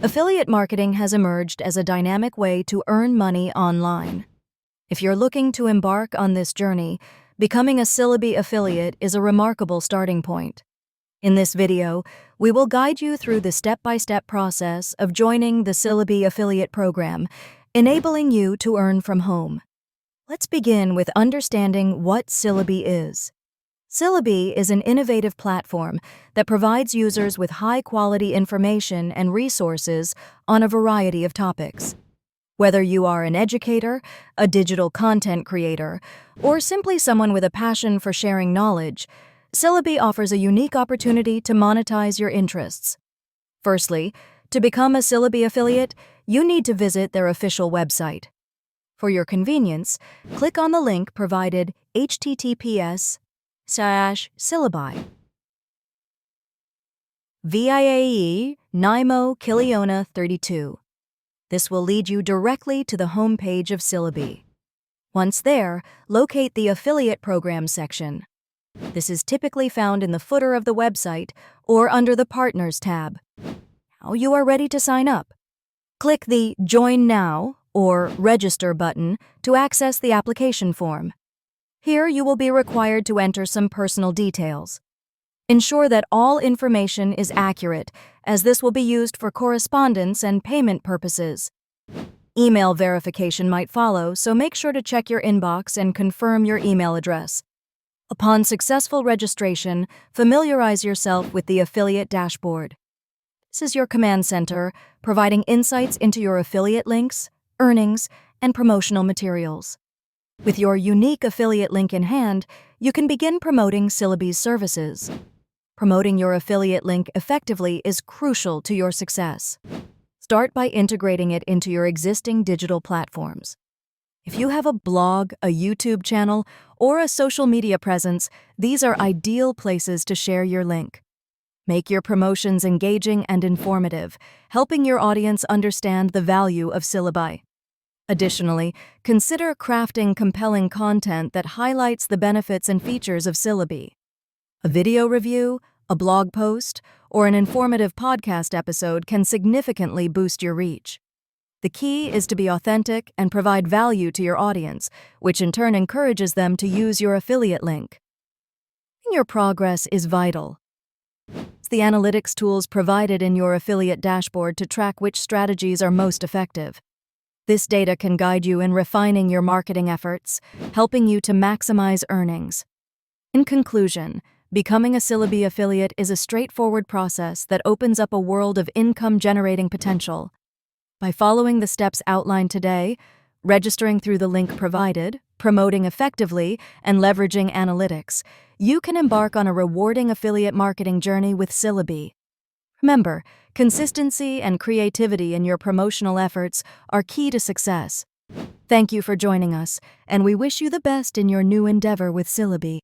Affiliate marketing has emerged as a dynamic way to earn money online. If you're looking to embark on this journey, becoming a Syllaby affiliate is a remarkable starting point. In this video, we will guide you through the step-by-step process of joining the Syllaby affiliate program, enabling you to earn from home. Let's begin with understanding what Syllaby is. Syllaby is an innovative platform that provides users with high-quality information and resources on a variety of topics. Whether you are an educator, a digital content creator, or simply someone with a passion for sharing knowledge, Syllaby offers a unique opportunity to monetize your interests. Firstly, to become a Syllaby affiliate, you need to visit their official website. For your convenience, click on the link provided https://Syllaby. VIAE Naimo Kiliona 32. This will lead you directly to the homepage of Syllaby. Once there, locate the Affiliate Program section. This is typically found in the footer of the website or under the Partners tab. Now you are ready to sign up. Click the Join Now or Register button to access the application form. Here you will be required to enter some personal details. Ensure that all information is accurate, as this will be used for correspondence and payment purposes. Email verification might follow, so make sure to check your inbox and confirm your email address. Upon successful registration, familiarize yourself with the affiliate dashboard. This is your command center, providing insights into your affiliate links, earnings, and promotional materials. With your unique affiliate link in hand, you can begin promoting Syllaby's services. Promoting your affiliate link effectively is crucial to your success. Start by integrating it into your existing digital platforms. If you have a blog, a YouTube channel, or a social media presence, these are ideal places to share your link. Make your promotions engaging and informative, helping your audience understand the value of Syllaby. Additionally, consider crafting compelling content that highlights the benefits and features of Syllaby. A video review, a blog post, or an informative podcast episode can significantly boost your reach. The key is to be authentic and provide value to your audience, which in turn encourages them to use your affiliate link. Your progress is vital. Use the analytics tools provided in your affiliate dashboard to track which strategies are most effective. This data can guide you in refining your marketing efforts, helping you to maximize earnings. In conclusion, becoming a Syllaby affiliate is a straightforward process that opens up a world of income-generating potential. By following the steps outlined today, registering through the link provided, promoting effectively, and leveraging analytics, you can embark on a rewarding affiliate marketing journey with Syllaby. Remember, consistency and creativity in your promotional efforts are key to success. Thank you for joining us, and we wish you the best in your new endeavor with Syllaby.